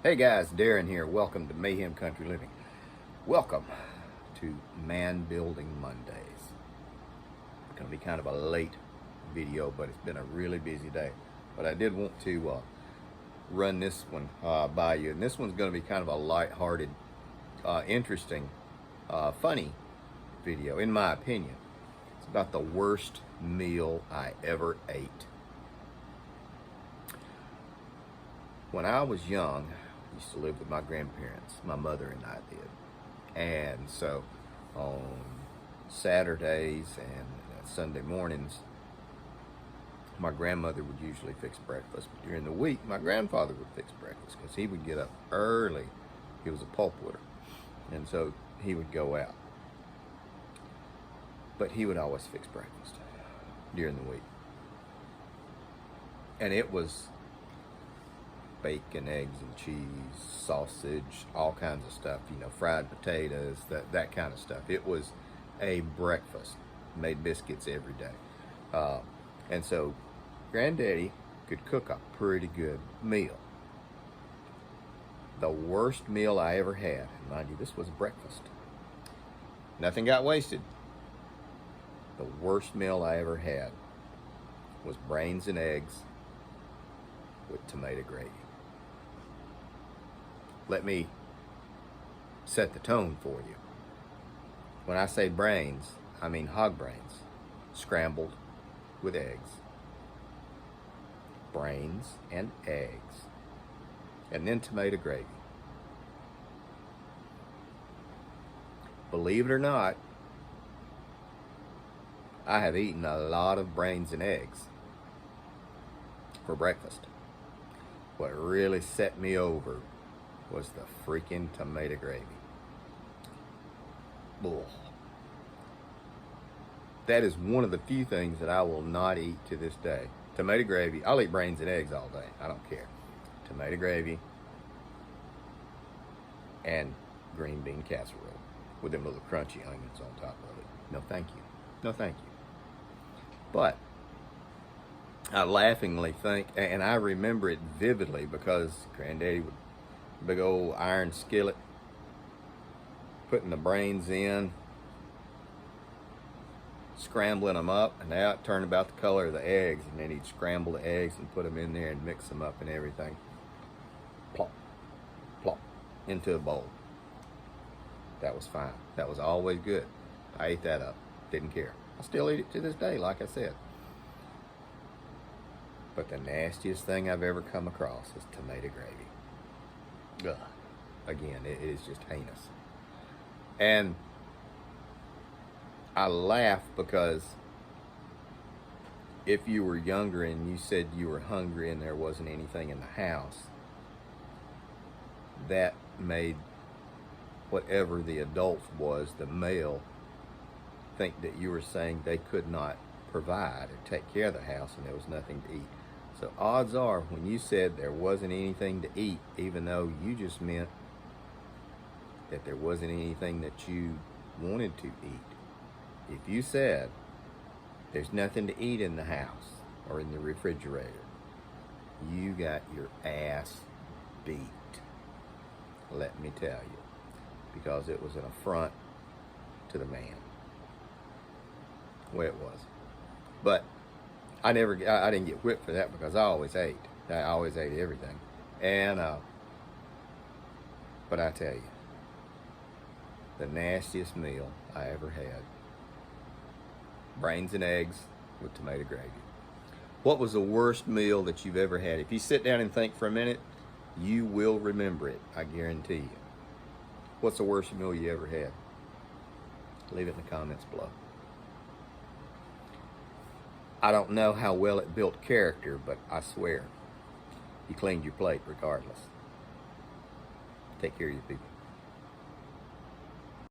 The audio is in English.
Hey guys, Darren here. Welcome to Mayhem Country Living. Welcome to Man Building Mondays. It's going to be kind of a late video, but it's been a really busy day. But I did want to run this one by you. And this one's going to be kind of a light-hearted, interesting, funny video, in my opinion. It's about the worst meal I ever ate. When I was young, I used to live with my grandparents. My mother and I did. And so on Saturdays and Sunday mornings, my grandmother would usually fix breakfast. But during the week, my grandfather would fix breakfast because he would get up early. He was a pulpwooder. And so he would go out. But he would always fix breakfast during the week. And it was bacon, eggs and cheese, sausage, all kinds of stuff, fried potatoes, that kind of stuff. It was a breakfast. Made biscuits every day. And so Granddaddy could cook a pretty good meal. The worst meal I ever had, and mind you, this was breakfast. Nothing got wasted. The worst meal I ever had was brains and eggs with tomato gravy. Let me set the tone for you. When I say brains, I mean hog brains, scrambled with eggs. Brains and eggs. And then tomato gravy. Believe it or not, I have eaten a lot of brains and eggs for breakfast. What really set me over was the freaking tomato gravy. Ugh. That is one of the few things that I will not eat to this day. Tomato gravy. I'll eat brains and eggs all day. I don't care. Tomato gravy and green bean casserole with them little crunchy onions on top of it. No thank you. No thank you. But I laughingly think, and I remember it vividly because Granddaddy would big old iron skillet, putting the brains in, scrambling them up, and now it turned about the color of the eggs, and then he'd scramble the eggs and put them in there and mix them up and everything. Plop, plop, into a bowl. That was fine. That was always good. I ate that up. Didn't care. I still eat it to this day, like I said. But the nastiest thing I've ever come across is tomato gravy. Ugh. Again, it is just heinous. And I laugh because if you were younger and you said you were hungry and there wasn't anything in the house, that made whatever the adult was, the male, think that you were saying they could not provide or take care of the house and there was nothing to eat. So odds are, when you said there wasn't anything to eat, even though you just meant that there wasn't anything that you wanted to eat, if you said there's nothing to eat in the house or in the refrigerator, you got your ass beat. Let me tell you. Because it was an affront to the man. The way it was. But I didn't get whipped for that because I always ate. I always ate everything. And, but I tell you, the nastiest meal I ever had, brains and eggs with tomato gravy. What was the worst meal that you've ever had? If you sit down and think for a minute, you will remember it, I guarantee you. What's the worst meal you ever had? Leave it in the comments below. I don't know how well it built character, but I swear, you cleaned your plate regardless. Take care of your people.